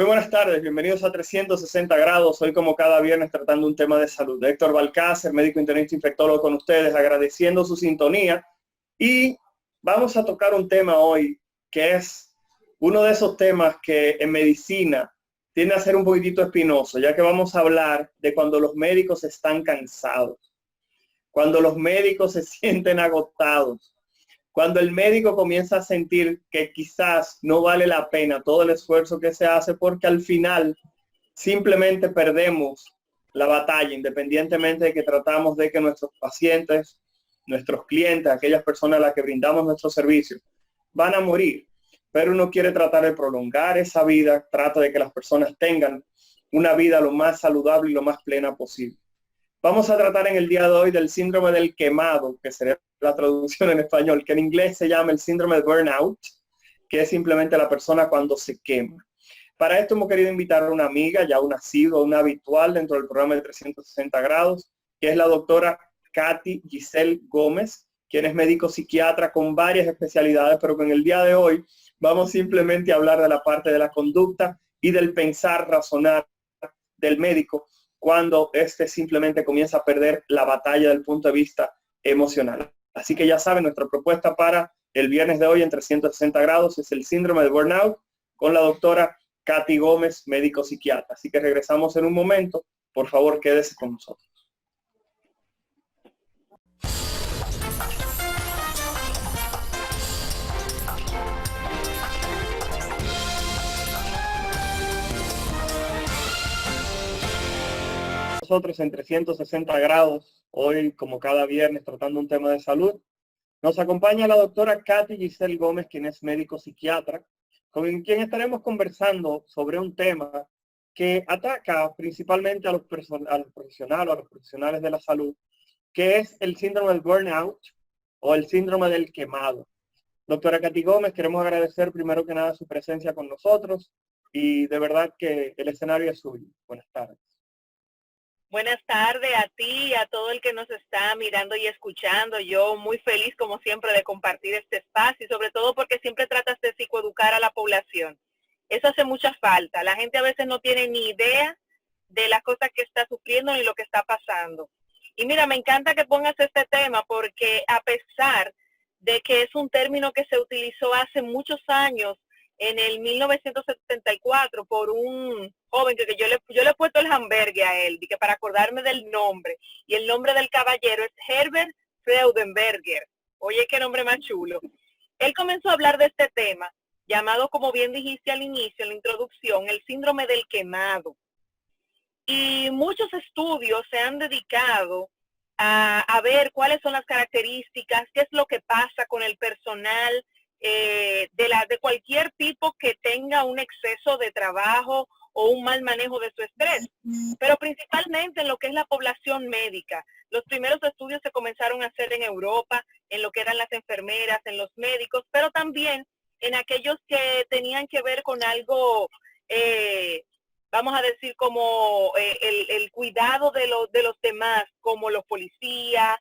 Muy buenas tardes, bienvenidos a 360 grados. Hoy, como cada viernes, tratando un tema de salud. Héctor Balcácer, médico internista infectólogo con ustedes, agradeciendo su sintonía. Y vamos a tocar un tema hoy que es uno de esos temas que en medicina tiende a ser un poquitito espinoso, ya que vamos a hablar de cuando los médicos están cansados, cuando los médicos se sienten agotados, cuando el médico comienza a sentir que quizás no vale la pena todo el esfuerzo que se hace porque al final simplemente perdemos la batalla, independientemente de que tratamos de que nuestros pacientes, nuestros clientes, aquellas personas a las que brindamos nuestros servicios, van a morir. Pero uno quiere tratar de prolongar esa vida, trata de que las personas tengan una vida lo más saludable y lo más plena posible. Vamos a tratar en el día de hoy del síndrome del quemado, que sería la traducción en español, que en inglés se llama el síndrome de burnout, que es simplemente la persona cuando se quema. Para esto hemos querido invitar a una amiga, ya una asiduo, una habitual dentro del programa de 360 grados, que es la doctora Katy Giselle Gómez, quien es médico psiquiatra con varias especialidades, pero que en el día de hoy vamos simplemente a hablar de la parte de la conducta y del pensar, razonar del médico cuando éste simplemente comienza a perder la batalla del punto de vista emocional. Así que ya saben, nuestra propuesta para el viernes de hoy en 360 grados es el síndrome de burnout con la doctora Katy Gómez, médico psiquiatra. Así que regresamos en un momento. Por favor, quédese con nosotros. Nosotros en 360 grados, hoy como cada viernes tratando un tema de salud, nos acompaña la doctora Katy Giselle Gómez, quien es médico psiquiatra, con quien estaremos conversando sobre un tema que ataca principalmente a los profesionales o a los profesionales de la salud, que es el síndrome del burnout o el síndrome del quemado. Doctora Katy Gómez, queremos agradecer primero que nada su presencia con nosotros y de verdad que el escenario es suyo. Buenas tardes. Buenas tardes a ti y a todo el que nos está mirando y escuchando. Yo muy feliz, como siempre, de compartir este espacio y sobre todo porque siempre tratas de psicoeducar a la población. Eso hace mucha falta. La gente a veces no tiene ni idea de las cosas que está sufriendo ni lo que está pasando. Y mira, me encanta que pongas este tema porque a pesar de que es un término que se utilizó hace muchos años, en el 1974 por un joven que yo le he puesto el hamburgues a él, que para acordarme del nombre, y el nombre del caballero es Herbert Freudenberger. Oye, qué nombre más chulo. Él comenzó a hablar de este tema, llamado, como bien dijiste al inicio, en la introducción, el síndrome del quemado. Y muchos estudios se han dedicado a ver cuáles son las características, qué es lo que pasa con el personal de cualquier tipo que tenga un exceso de trabajo o un mal manejo de su estrés, pero principalmente en lo que es la población médica. Los primeros estudios se comenzaron a hacer en Europa, en lo que eran las enfermeras, en los médicos, pero también en aquellos que tenían que ver con algo, vamos a decir, como el cuidado de los demás, como los policías,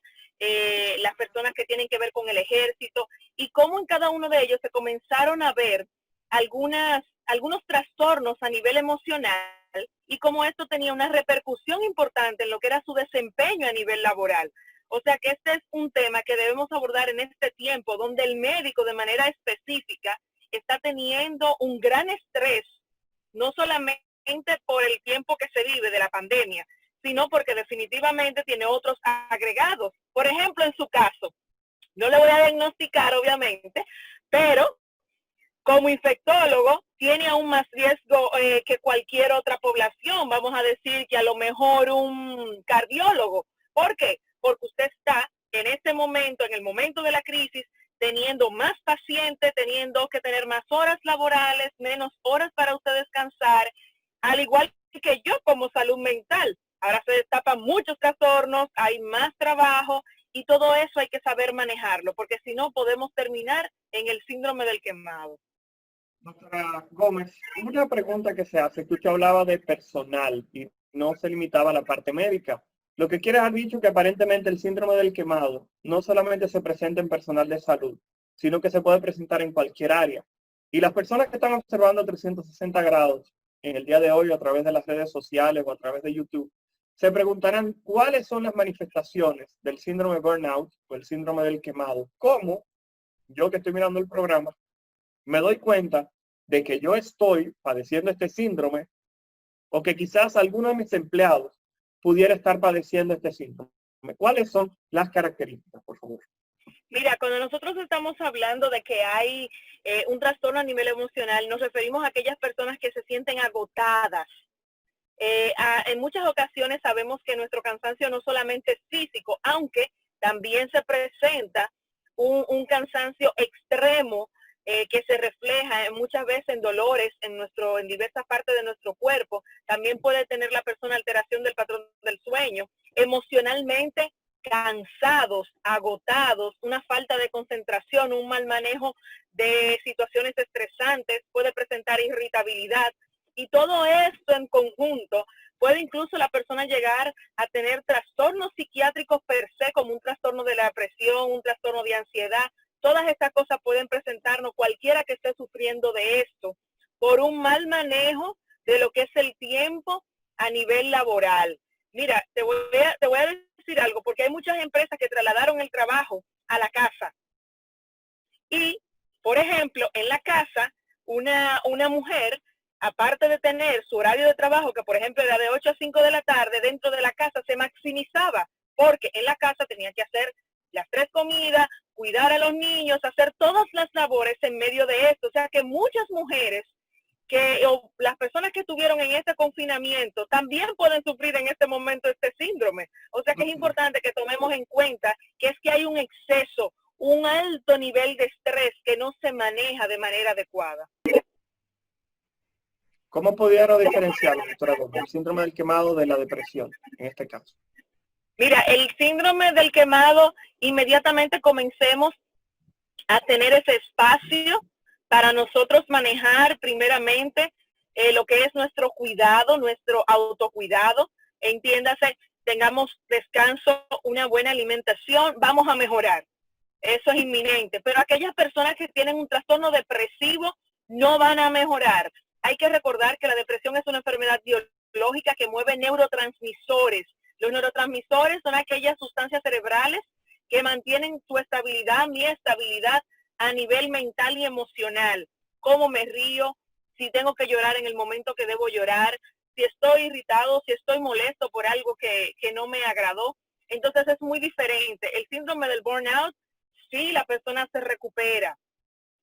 las personas que tienen que ver con el ejército, y cómo en cada uno de ellos se comenzaron a ver algunos trastornos a nivel emocional y cómo esto tenía una repercusión importante en lo que era su desempeño a nivel laboral. O sea que este es un tema que debemos abordar en este tiempo donde el médico de manera específica está teniendo un gran estrés, no solamente por el tiempo que se vive de la pandemia, sino porque definitivamente tiene otros agregados. Por ejemplo, en su caso, no le voy a diagnosticar, obviamente, pero como infectólogo tiene aún más riesgo que cualquier otra población. Vamos a decir que a lo mejor un cardiólogo. ¿Por qué? Porque usted está en este momento, en el momento de la crisis, teniendo más pacientes, teniendo que tener más horas laborales, menos horas para usted descansar, al igual que yo como salud mental. Ahora se destapan muchos trastornos, hay más trabajo y todo eso hay que saber manejarlo, porque si no podemos terminar en el síndrome del quemado. Doctora Gómez, una pregunta que se hace, que usted hablaba de personal y no se limitaba a la parte médica. Lo que quiere haber dicho que aparentemente el síndrome del quemado no solamente se presenta en personal de salud, sino que se puede presentar en cualquier área. Y las personas que están observando 360 grados en el día de hoy a través de las redes sociales o a través de YouTube, se preguntarán cuáles son las manifestaciones del síndrome burnout o el síndrome del quemado. ¿Cómo yo que estoy mirando el programa me doy cuenta de que yo estoy padeciendo este síndrome o que quizás alguno de mis empleados pudiera estar padeciendo este síndrome? ¿Cuáles son las características, por favor? Mira, cuando nosotros estamos hablando de que hay un trastorno a nivel emocional, nos referimos a aquellas personas que se sienten agotadas. En muchas ocasiones sabemos que nuestro cansancio no solamente es físico, aunque también se presenta un cansancio extremo que se refleja muchas veces en dolores en diversas partes de nuestro cuerpo. También puede tener la persona alteración del patrón del sueño, emocionalmente cansados, agotados, una falta de concentración, un mal manejo de situaciones estresantes, puede presentar irritabilidad. Y todo esto en conjunto puede incluso la persona llegar a tener trastornos psiquiátricos per se, como un trastorno de la depresión, un trastorno de ansiedad. Todas estas cosas pueden presentarnos cualquiera que esté sufriendo de esto por un mal manejo de lo que es el tiempo a nivel laboral. Mira, te voy a decir algo, porque hay muchas empresas que trasladaron el trabajo a la casa. Y, por ejemplo, en la casa, una mujer, aparte de tener su horario de trabajo, que por ejemplo era de 8 a 5 de la tarde, dentro de la casa se maximizaba, porque en la casa tenía que hacer las 3 comidas, cuidar a los niños, hacer todas las labores en medio de esto. O sea que muchas mujeres o las personas que estuvieron en este confinamiento también pueden sufrir en este momento este síndrome. O sea que es importante que tomemos en cuenta que es que hay un exceso, un alto nivel de estrés que no se maneja de manera adecuada. ¿Cómo pudiera diferenciar, doctora Gómez, el síndrome del quemado de la depresión en este caso? Mira, el síndrome del quemado, inmediatamente comencemos a tener ese espacio para nosotros manejar primeramente lo que es nuestro cuidado, nuestro autocuidado. Entiéndase, tengamos descanso, una buena alimentación, vamos a mejorar. Eso es inminente. Pero aquellas personas que tienen un trastorno depresivo no van a mejorar. Hay que recordar que la depresión es una enfermedad biológica que mueve neurotransmisores. Los neurotransmisores son aquellas sustancias cerebrales que mantienen tu estabilidad, mi estabilidad a nivel mental y emocional. Cómo me río, si tengo que llorar en el momento que debo llorar, si estoy irritado, si estoy molesto por algo que no me agradó. Entonces es muy diferente. El síndrome del burnout, sí, la persona se recupera.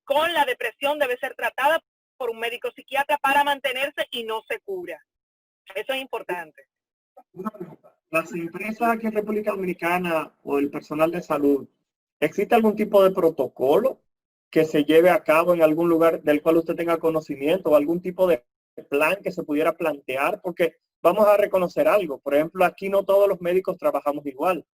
Con la depresión debe ser tratada por un médico psiquiatra para mantenerse y no se cura. Eso es importante. Una pregunta. ¿Las empresas aquí en República Dominicana o el personal de salud, existe algún tipo de protocolo que se lleve a cabo en algún lugar del cual usted tenga conocimiento o algún tipo de plan que se pudiera plantear? Porque vamos a reconocer algo. Por ejemplo, aquí no todos los médicos trabajamos igual.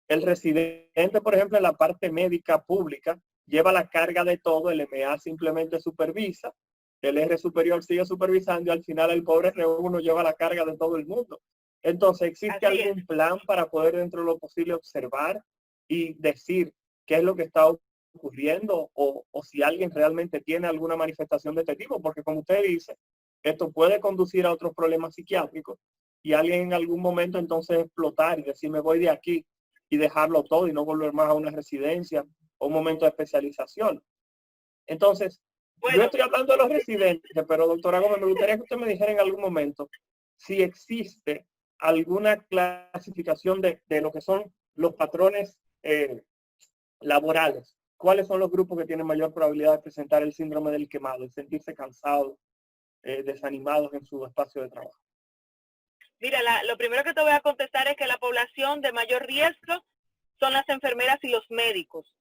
El residente, por ejemplo, en la parte médica pública, lleva la carga de todo, el MA simplemente supervisa, el R superior sigue supervisando y al final el pobre R1 lleva la carga de todo el mundo. Entonces, ¿existe algún plan para poder dentro de lo posible observar y decir qué es lo que está ocurriendo o si alguien realmente tiene alguna manifestación de este tipo? Porque como usted dice, esto puede conducir a otros problemas psiquiátricos y alguien en algún momento entonces explotar y decir me voy de aquí y dejarlo todo y no volver más a una residencia o un momento de especialización. Entonces, bueno, yo estoy hablando de los residentes, pero doctora Gómez, me gustaría que usted me dijera en algún momento si existe alguna clasificación de lo que son los patrones laborales. ¿Cuáles son los grupos que tienen mayor probabilidad de presentar el síndrome del quemado, de sentirse cansados, desanimados en su espacio de trabajo? Mira, lo primero que te voy a contestar es que la población de mayor riesgo son las enfermeras y los médicos.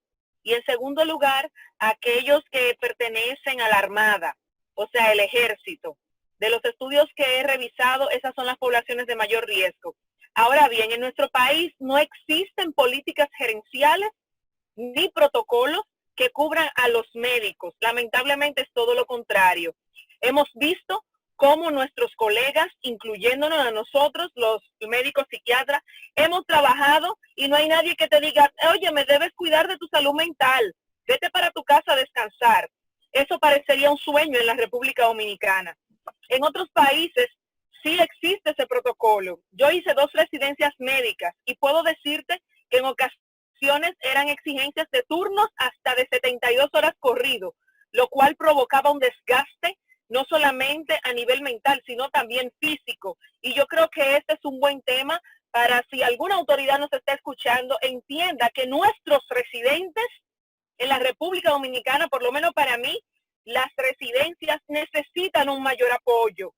Y en segundo lugar, aquellos que pertenecen a la Armada, o sea, el Ejército. De los estudios que he revisado, esas son las poblaciones de mayor riesgo. Ahora bien, en nuestro país no existen políticas gerenciales ni protocolos que cubran a los médicos. Lamentablemente es todo lo contrario. Hemos visto cómo nuestros colegas, incluyéndonos a nosotros, los médicos psiquiatras, hemos trabajado y no hay nadie que te diga, oye, me debes cuidar de tu salud mental, vete para tu casa a descansar. Eso parecería un sueño en la República Dominicana. En otros países sí existe ese protocolo. Yo hice 2 residencias médicas y puedo decirte que en ocasiones eran exigencias de turnos hasta de 72 horas corrido, lo cual provocaba un desgaste no solamente a nivel mental, sino también físico. Y yo creo que este es un buen tema para, si alguna autoridad nos está escuchando, entienda que nuestros residentes en la República Dominicana, por lo menos para mí, las residencias necesitan un mayor apoyo.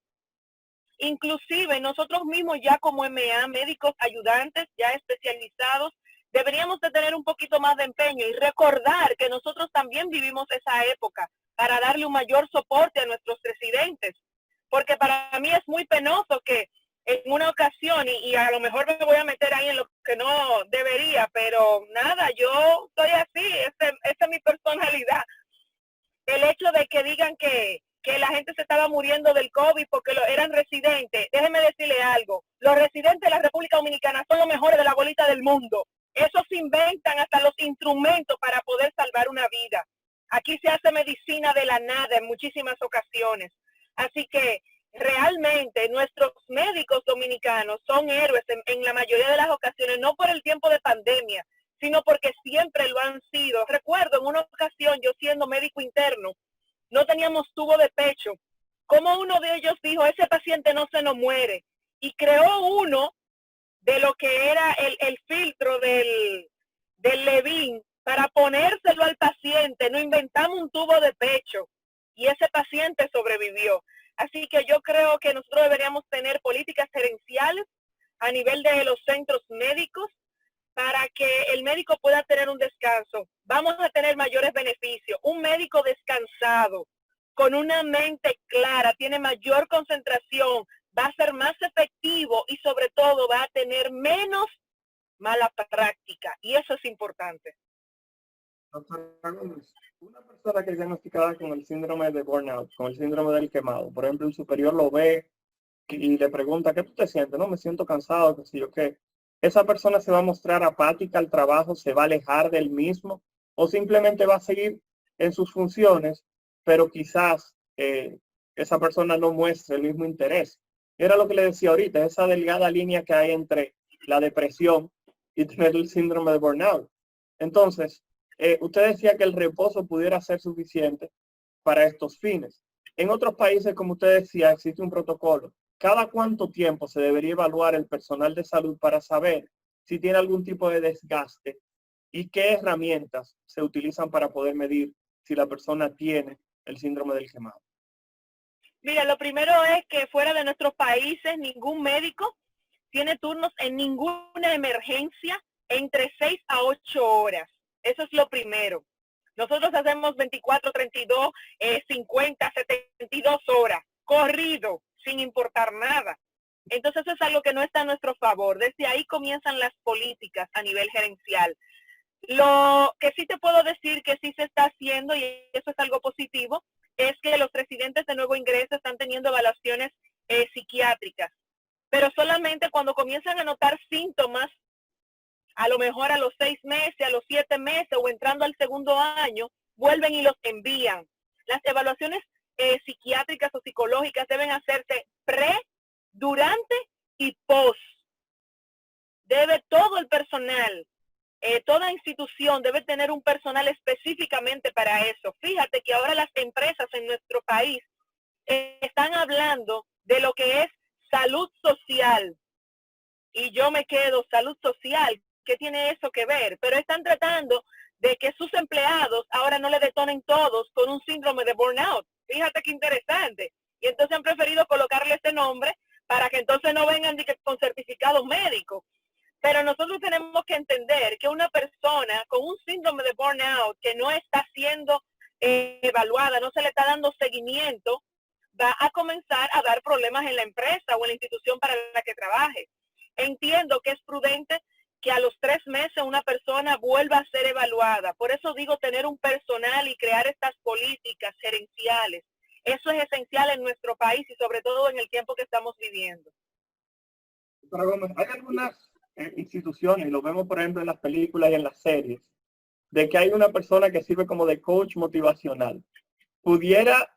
Inclusive nosotros mismos ya como MA, médicos ayudantes ya especializados, deberíamos de tener un poquito más de empeño y recordar que nosotros también vivimos esa época para darle un mayor soporte a nuestros residentes. Porque para mí es muy penoso que en una ocasión, y a lo mejor me voy a meter ahí en lo que no debería, pero nada, yo soy así, esa es mi personalidad. El hecho de que digan que la gente se estaba muriendo del COVID porque eran residentes, déjeme decirle algo, los residentes de la República Dominicana son los mejores de la bolita del mundo. Esos inventan hasta los instrumentos para poder salvar una vida. Aquí se hace medicina de la nada en muchísimas ocasiones. Así que realmente nuestros médicos dominicanos son héroes en la mayoría de las ocasiones, no por el tiempo de pandemia, sino porque siempre lo han sido. Recuerdo en una ocasión, yo siendo médico interno, no teníamos tubo de pecho. Como uno de ellos dijo, ese paciente no se nos muere. Y creó uno de lo que era el filtro del Levin para ponérselo al paciente. No inventamos un tubo de pecho y ese paciente sobrevivió. Así que yo creo que nosotros deberíamos tener políticas gerenciales a nivel de los centros médicos para que el médico pueda tener un descanso. Vamos a tener mayores beneficios. Un médico descansado, con una mente clara, tiene mayor concentración, va a ser más efectivo y sobre todo va a tener menos mala práctica. Y eso es importante. Doctora Gómez, una persona que es diagnosticada con el síndrome de burnout, con el síndrome del quemado, por ejemplo, el superior lo ve y le pregunta, ¿qué tú te sientes? No, me siento cansado, qué sé yo qué. ¿Esa persona se va a mostrar apática al trabajo, se va a alejar del mismo o simplemente va a seguir en sus funciones, pero quizás esa persona no muestre el mismo interés? Era lo que le decía ahorita, esa delgada línea que hay entre la depresión y tener el síndrome de burnout. Entonces, usted decía que el reposo pudiera ser suficiente para estos fines. En otros países, como usted decía, existe un protocolo. ¿Cada cuánto tiempo se debería evaluar el personal de salud para saber si tiene algún tipo de desgaste y qué herramientas se utilizan para poder medir si la persona tiene el síndrome del quemado? Mira, lo primero es que fuera de nuestros países ningún médico tiene turnos en ninguna emergencia entre 6 a 8 horas. Eso es lo primero. Nosotros hacemos 24, 32, 50, 72 horas, corrido, sin importar nada. Entonces eso es algo que no está a nuestro favor. Desde ahí comienzan las políticas a nivel gerencial. Lo que sí te puedo decir que sí se está haciendo, y eso es algo positivo, es que los residentes de nuevo ingreso están teniendo evaluaciones psiquiátricas, pero solamente cuando comienzan a notar síntomas, a lo mejor a los 6 meses, a los 7 meses o entrando al segundo año, vuelven y los envían. Las evaluaciones psiquiátricas o psicológicas deben hacerse pre, durante y post. Debe todo el personal, toda institución debe tener un personal específicamente para eso. Fíjate que ahora las empresas en nuestro país están hablando de lo que es salud social. Y yo me quedo, salud social, ¿qué tiene eso que ver? Pero están tratando de que sus empleados ahora no le detonen todos con un síndrome de burnout. Fíjate qué interesante. Y entonces han preferido colocarle este nombre para que entonces no vengan con certificados médicos. Pero nosotros tenemos que entender que una persona con un síndrome de burnout que no está siendo evaluada, no se le está dando seguimiento, va a comenzar a dar problemas en la empresa o en la institución para la que trabaje. Entiendo que es prudente que a los 3 meses una persona vuelva a ser evaluada. Por eso digo tener un personal y crear estas políticas gerenciales. Eso es esencial en nuestro país y sobre todo en el tiempo que estamos viviendo. Doctora Gómez, hay algunas instituciones, y lo vemos por ejemplo en las películas y en las series, de que hay una persona que sirve como de coach motivacional. ¿Pudiera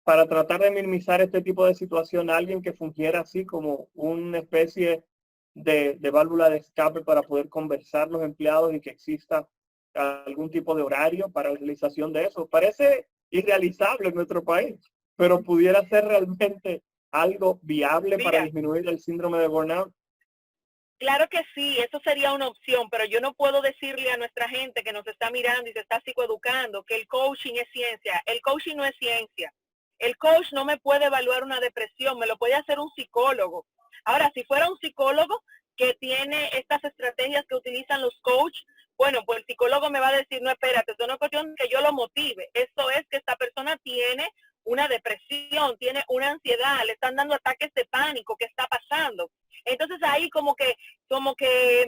para tratar de minimizar este tipo de situación, alguien que fungiera así como una especie de válvula de escape para poder conversar los empleados y que exista algún tipo de horario para la realización de eso. Parece irrealizable en nuestro país, pero pudiera ser realmente algo viable para disminuir el síndrome de burnout. Claro que sí, eso sería una opción, pero yo no puedo decirle a nuestra gente que nos está mirando y se está psicoeducando que el coaching es ciencia. El coaching no es ciencia. El coach no me puede evaluar una depresión, me lo puede hacer un psicólogo. Ahora, si fuera un psicólogo que tiene estas estrategias que utilizan los coaches, bueno, pues el psicólogo me va a decir, no, espérate, esto no es cuestión que yo lo motive. Esto es que esta persona tiene una depresión, tiene una ansiedad, le están dando ataques de pánico, ¿qué está pasando? Entonces ahí como que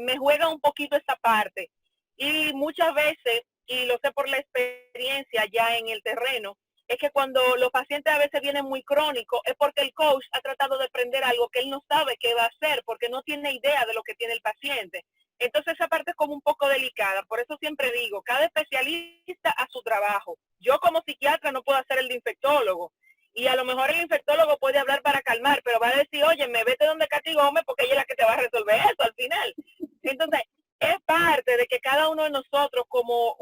me juega un poquito esa parte. Y muchas veces, y lo sé por la experiencia ya en el terreno, es que cuando los pacientes a veces vienen muy crónicos, es porque el coach ha tratado de aprender algo que él no sabe qué va a hacer, porque no tiene idea de lo que tiene el paciente. Entonces esa parte es como un poco delicada. Por eso siempre digo, cada especialista a su trabajo. Yo como psiquiatra no puedo hacer el de infectólogo. Y a lo mejor el infectólogo puede hablar para calmar, pero va a decir, oye, me vete donde Katy Gómez porque ella es la que te va a resolver eso al final. Entonces, es parte de que cada uno de nosotros como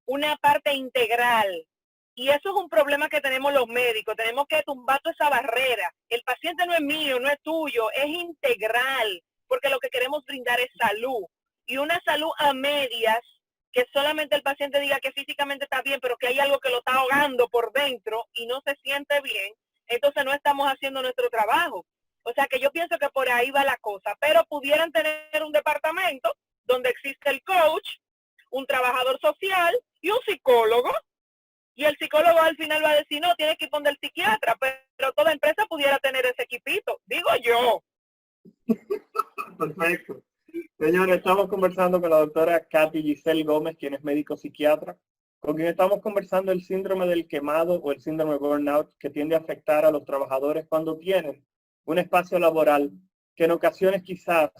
una parte integral. Y eso es un problema que tenemos los médicos. Tenemos que tumbar toda esa barrera. El paciente no es mío, no es tuyo, es integral, porque lo que queremos brindar es salud. Y una salud a medias, que solamente el paciente diga que físicamente está bien, pero que hay algo que lo está ahogando por dentro y no se siente bien, entonces no estamos haciendo nuestro trabajo. O sea que yo pienso que por ahí va la cosa, pero pudieran tener un departamento donde existe el coach, un trabajador social y un psicólogo, y el psicólogo al final va a decir, no, tienes que ir donde el psiquiatra, pero toda empresa pudiera tener ese equipito, digo yo. Perfecto. Señores, estamos conversando con la doctora Katy Giselle Gómez, quien es médico psiquiatra, con quien estamos conversando el síndrome del quemado o el síndrome de burnout que tiende a afectar a los trabajadores cuando tienen un espacio laboral que en ocasiones quizás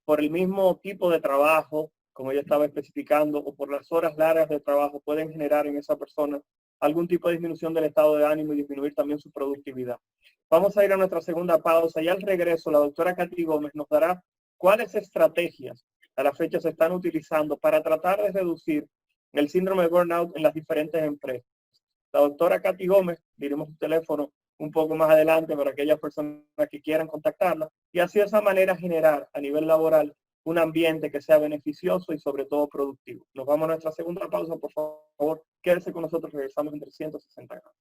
por el mismo tipo de trabajo, como ella estaba especificando, o por las horas largas de trabajo pueden generar en esa persona algún tipo de disminución del estado de ánimo y disminuir también su productividad. Vamos a ir a nuestra segunda pausa y al regreso la doctora Katy Gómez nos dará cuáles estrategias a la fecha se están utilizando para tratar de reducir el síndrome de burnout en las diferentes empresas. La doctora Katy Gómez, diremos su teléfono un poco más adelante para aquellas personas que quieran contactarla y así de esa manera generar a nivel laboral un ambiente que sea beneficioso y sobre todo productivo. Nos vamos a nuestra segunda pausa, por favor, quédese con nosotros, regresamos en 360 grados.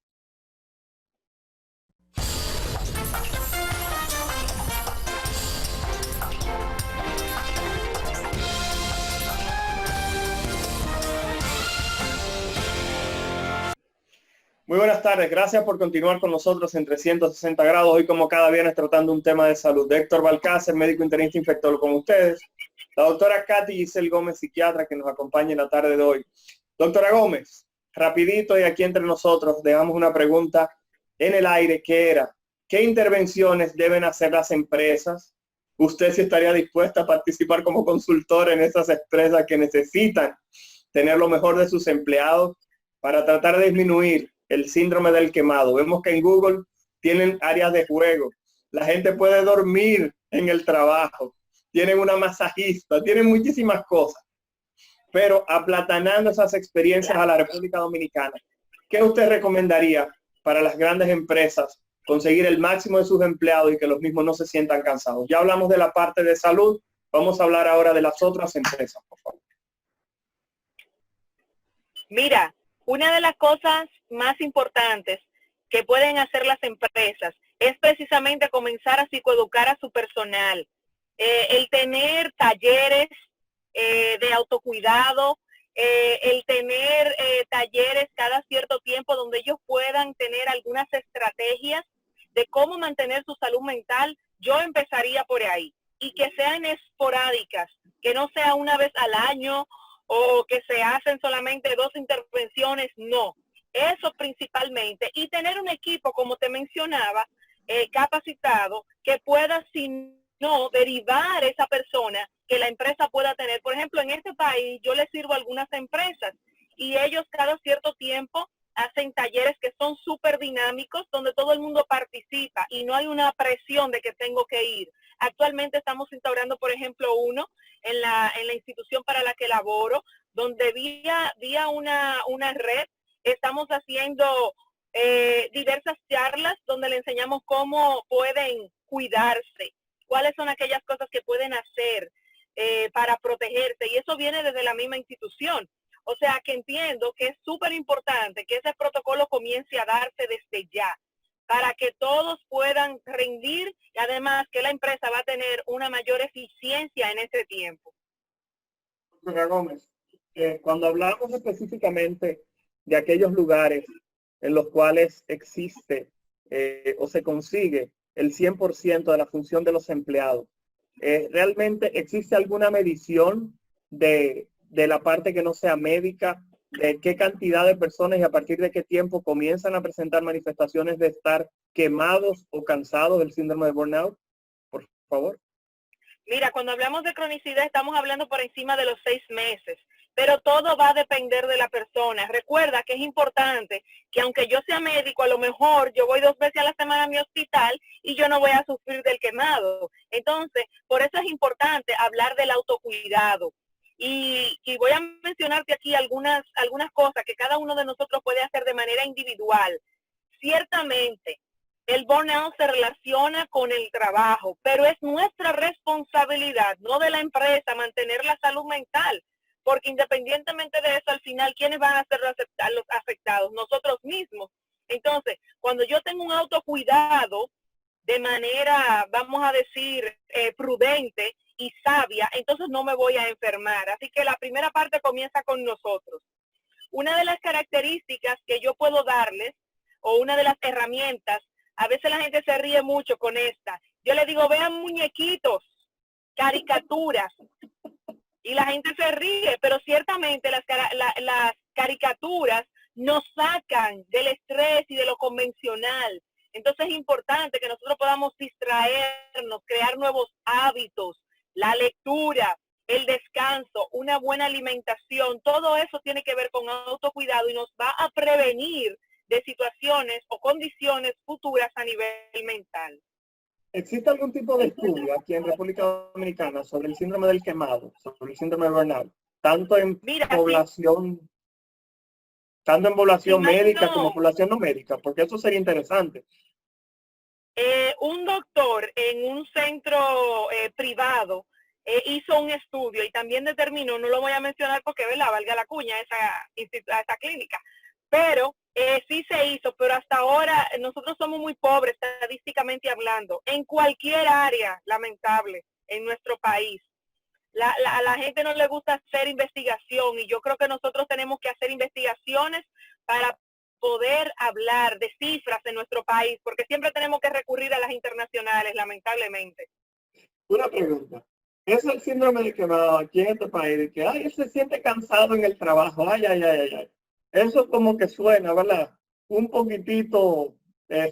Muy buenas tardes, gracias por continuar con nosotros en 360 grados. Hoy como cada viernes tratando un tema de salud. Héctor Balcácer, médico internista infectólogo con ustedes. La doctora Katy Giselle Gómez, psiquiatra, que nos acompaña en la tarde de hoy. Doctora Gómez, rapidito y aquí entre nosotros dejamos una pregunta en el aire que era, ¿qué intervenciones deben hacer las empresas? ¿Usted sí estaría dispuesta a participar como consultor en esas empresas que necesitan tener lo mejor de sus empleados para tratar de disminuir el síndrome del quemado? Vemos que en Google tienen áreas de juego, la gente puede dormir en el trabajo, tienen una masajista, tienen muchísimas cosas, pero aplatanando esas experiencias a la República Dominicana, ¿qué usted recomendaría para las grandes empresas conseguir el máximo de sus empleados y que los mismos no se sientan cansados? Ya hablamos de la parte de salud, vamos a hablar ahora de las otras empresas, por favor. Mira, una de las cosas más importantes que pueden hacer las empresas es precisamente comenzar a psicoeducar a su personal. El tener talleres de autocuidado, el tener talleres cada cierto tiempo donde ellos puedan tener algunas estrategias de cómo mantener su salud mental. Yo empezaría por ahí y que sean esporádicas, que no sea una vez al año o que se hacen solamente 2 intervenciones, no. Eso principalmente. Y tener un equipo, como te mencionaba, capacitado, que pueda, si no, derivar esa persona que la empresa pueda tener. Por ejemplo, en este país yo le sirvo a algunas empresas y ellos cada cierto tiempo hacen talleres que son súper dinámicos, donde todo el mundo participa y no hay una presión de que tengo que ir. Actualmente estamos instaurando, por ejemplo, uno en la institución para la que laboro, donde vía una red estamos haciendo diversas charlas donde le enseñamos cómo pueden cuidarse, cuáles son aquellas cosas que pueden hacer para protegerse, y eso viene desde la misma institución. O sea que entiendo que es súper importante que ese protocolo comience a darse desde ya, para que todos puedan rendir y además que la empresa va a tener una mayor eficiencia en ese tiempo. Doctora Gómez, cuando hablamos específicamente de aquellos lugares en los cuales existe o se consigue el 100% de la función de los empleados, ¿realmente existe alguna medición de la parte que no sea médica, de qué cantidad de personas y a partir de qué tiempo comienzan a presentar manifestaciones de estar quemados o cansados del síndrome de burnout? Por favor. Mira, cuando hablamos de cronicidad estamos hablando por encima de los 6 meses, pero todo va a depender de la persona. Recuerda que es importante que aunque yo sea médico, a lo mejor yo voy 2 veces a la semana a mi hospital y yo no voy a sufrir del quemado. Entonces, por eso es importante hablar del autocuidado. Y voy a mencionarte aquí algunas cosas que cada uno de nosotros puede hacer de manera individual. Ciertamente, el burnout se relaciona con el trabajo, pero es nuestra responsabilidad, no de la empresa, mantener la salud mental, porque independientemente de eso, al final, ¿quiénes van a ser los afectados? Nosotros mismos. Entonces, cuando yo tengo un autocuidado de manera, vamos a decir, prudente y sabia, entonces no me voy a enfermar. Así que la primera parte comienza con nosotros. Una de las características que yo puedo darles, o una de las herramientas, a veces la gente se ríe mucho con esta. Yo le digo, vean muñequitos, caricaturas. Y la gente se ríe, pero ciertamente las caricaturas nos sacan del estrés y de lo convencional. Entonces es importante que nosotros podamos distraernos, crear nuevos hábitos, la lectura, el descanso, una buena alimentación. Todo eso tiene que ver con autocuidado y nos va a prevenir de situaciones o condiciones futuras a nivel mental. ¿Existe algún tipo de estudio aquí en República Dominicana sobre el síndrome del quemado, sobre el síndrome de burnout, tanto en población, sí, tanto en población médica como población no médica? Porque eso sería interesante. Un doctor en un centro privado hizo un estudio y también determinó, no lo voy a mencionar porque, ¿verdad?, valga la cuña esa clínica, pero sí se hizo, pero hasta ahora nosotros somos muy pobres estadísticamente hablando, en cualquier área, lamentable, en nuestro país. A la gente no le gusta hacer investigación y yo creo que nosotros tenemos que hacer investigaciones para poder hablar de cifras en nuestro país, porque siempre tenemos que recurrir a las internacionales, lamentablemente. Una pregunta. ¿Es el síndrome de quemado aquí en este país de que, ay, él se siente cansado en el trabajo? Ay, ay, ay, ay, ay. Eso como que suena, ¿verdad? Un poquitito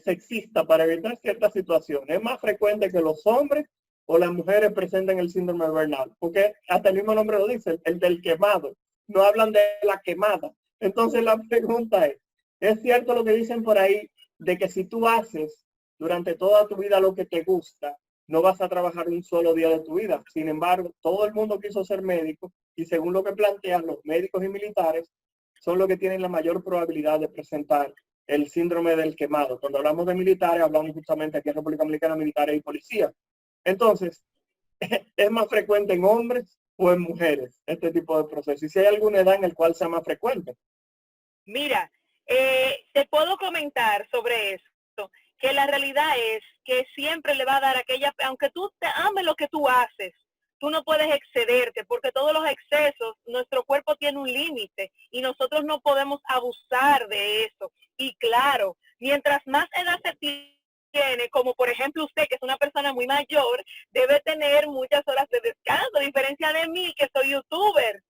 sexista para evitar ciertas situaciones. Es más frecuente que los hombres o las mujeres presenten el síndrome de burnout, porque hasta el mismo nombre lo dice, el del quemado. No hablan de la quemada. Entonces la pregunta ¿es cierto lo que dicen por ahí de que si tú haces durante toda tu vida lo que te gusta, no vas a trabajar un solo día de tu vida? Sin embargo, todo el mundo quiso ser médico y según lo que plantean los médicos y militares, son los que tienen la mayor probabilidad de presentar el síndrome del quemado. Cuando hablamos de militares, hablamos justamente aquí en República Dominicana, militares y policías. Entonces, ¿es más frecuente en hombres o en mujeres este tipo de procesos? Y si hay alguna edad en la cual sea más frecuente. Mira, te puedo comentar sobre esto, que la realidad es que siempre le va a dar aquella, aunque tú te ames lo que tú haces, tú no puedes excederte, porque todos los excesos, nuestro cuerpo tiene un límite y nosotros no podemos abusar de eso. Y claro, mientras más edad se tiene, como por ejemplo usted, que es una persona muy mayor, debe tener muchas horas de descanso, a diferencia de mí, que soy youtuber.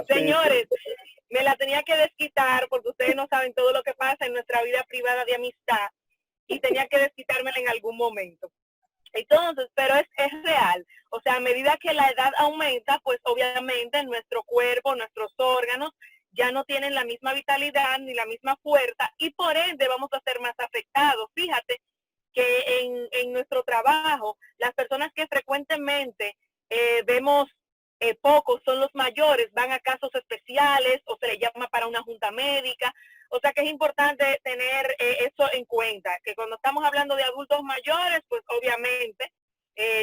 Señores, me la tenía que desquitar porque ustedes no saben todo lo que pasa en nuestra vida privada de amistad y tenía que desquitármela en algún momento. Entonces, pero es real. O sea, a medida que la edad aumenta, pues obviamente nuestro cuerpo, nuestros órganos ya no tienen la misma vitalidad ni la misma fuerza y por ende vamos a ser más afectados. Fíjate que en nuestro trabajo, las personas que frecuentemente vemos pocos son los mayores, van a casos especiales o se les llama para una junta médica. O sea que es importante tener eso en cuenta, que cuando estamos hablando de adultos mayores, pues obviamente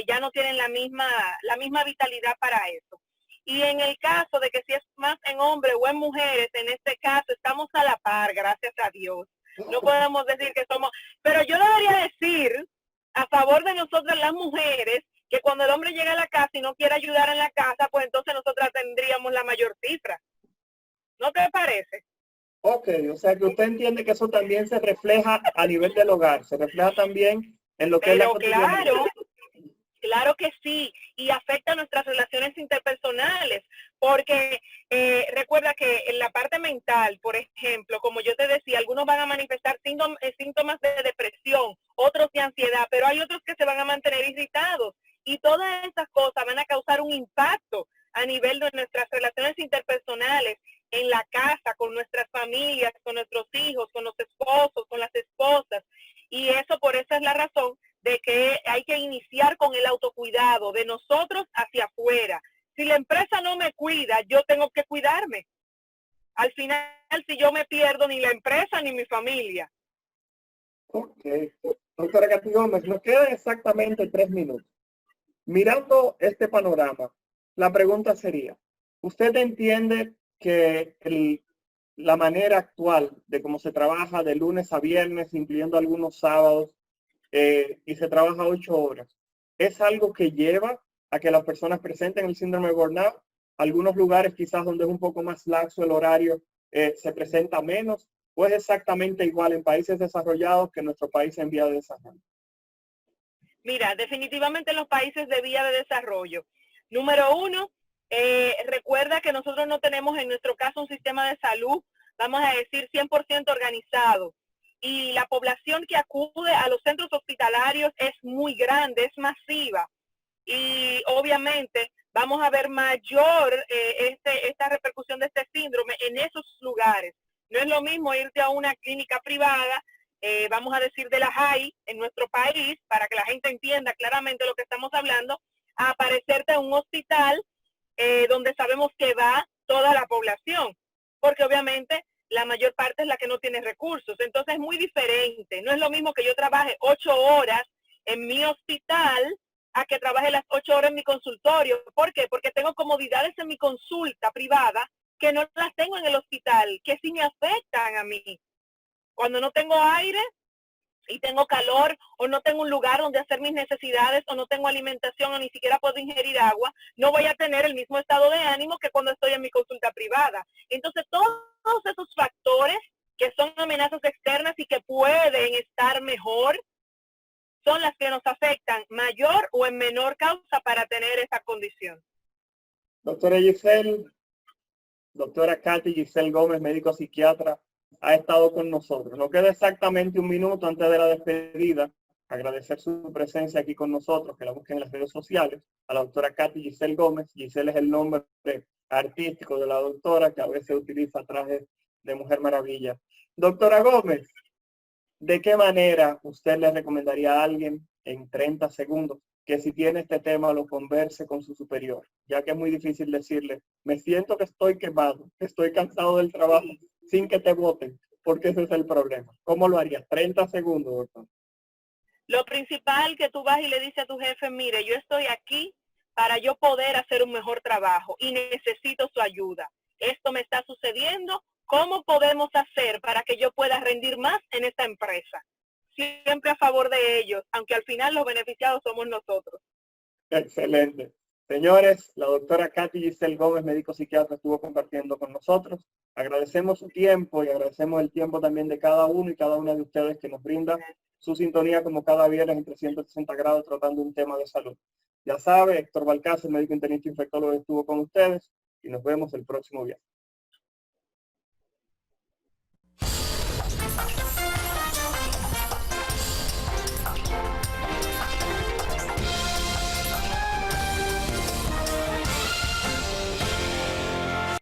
ya no tienen la misma vitalidad para eso. Y en el caso de que si es más en hombres o en mujeres, en este caso estamos a la par, gracias a Dios. No podemos decir que somos, pero yo debería decir a favor de nosotras las mujeres que cuando el hombre llega a la casa y no quiere ayudar en la casa, pues entonces nosotras tendríamos la mayor cifra. ¿No te parece? Ok, o sea que usted entiende que eso también se refleja a nivel del hogar, se refleja también en lo que es la cotidianidad. Claro que sí, y afecta nuestras relaciones interpersonales, porque recuerda que en la parte mental, por ejemplo, como yo te decía, algunos van a manifestar síntomas de depresión, otros de ansiedad, pero hay otros que se van a mantener irritados, y todas esas cosas van a causar un impacto a nivel de nuestras relaciones interpersonales, en la casa, con nuestras familias, con nuestros hijos, con los esposos, con las esposas, y eso por esa es la razón de que hay que iniciar con el autocuidado de nosotros hacia afuera. Si la empresa no me cuida, yo tengo que cuidarme. Al final, si yo me pierdo, ni la empresa ni mi familia. Ok. Doctora Katy Gómez, nos quedan exactamente 3 minutos. Mirando este panorama, la pregunta sería, ¿usted entiende que la manera actual de cómo se trabaja de lunes a viernes, incluyendo algunos sábados, y se trabaja 8 horas, es algo que lleva a que las personas presenten el síndrome de burnout? Algunos lugares quizás donde es un poco más laxo el horario, se presenta menos, o es exactamente igual en países desarrollados que en nuestro país en vía de desarrollo. Mira, definitivamente en los países de vía de desarrollo. Número uno, recuerda que nosotros no tenemos en nuestro caso un sistema de salud, vamos a decir, 100% organizado. Y la población que acude a los centros hospitalarios es muy grande, es masiva. Y obviamente vamos a ver mayor esta repercusión de este síndrome en esos lugares. No es lo mismo irte a una clínica privada, vamos a decir de la JAI en nuestro país, para que la gente entienda claramente lo que estamos hablando, a aparecerte en un hospital donde sabemos que va toda la población, porque obviamente la mayor parte es la que no tiene recursos. Entonces es muy diferente. No es lo mismo que yo trabaje 8 horas en mi hospital a que trabaje las 8 horas en mi consultorio. ¿Por qué? Porque tengo comodidades en mi consulta privada que no las tengo en el hospital, que sí me afectan a mí. Cuando no tengo aire y tengo calor, o no tengo un lugar donde hacer mis necesidades, o no tengo alimentación, o ni siquiera puedo ingerir agua, no voy a tener el mismo estado de ánimo que cuando estoy en mi consulta privada. Entonces, todos esos factores que son amenazas externas y que pueden estar mejor, son las que nos afectan mayor o en menor causa para tener esa condición. Doctora Katy Giselle Gómez, médico psiquiatra, ha estado con nosotros. Nos queda exactamente 1 minuto antes de la despedida. Agradecer su presencia aquí con nosotros, que la busquen en las redes sociales, a la doctora Katy Giselle Gómez. Giselle es el nombre artístico de la doctora, que a veces utiliza trajes de Mujer Maravilla. Doctora Gómez, ¿de qué manera usted le recomendaría a alguien en 30 segundos que si tiene este tema lo converse con su superior? Ya que es muy difícil decirle, me siento que estoy quemado, que estoy cansado del trabajo, sin que te voten, porque ese es el problema. ¿Cómo lo harías? 30 segundos, doctor. Lo principal, que tú vas y le dices a tu jefe, mire, yo estoy aquí para yo poder hacer un mejor trabajo y necesito su ayuda. Esto me está sucediendo, ¿cómo podemos hacer para que yo pueda rendir más en esta empresa? Siempre a favor de ellos, aunque al final los beneficiados somos nosotros. Excelente. Señores, la doctora Katy Giselle Gómez, médico psiquiatra, estuvo compartiendo con nosotros. Agradecemos su tiempo y agradecemos el tiempo también de cada uno y cada una de ustedes que nos brinda su sintonía como cada viernes en 360 grados tratando un tema de salud. Ya sabe, Héctor Balcácer, médico internista infectólogo, estuvo con ustedes y nos vemos el próximo viernes.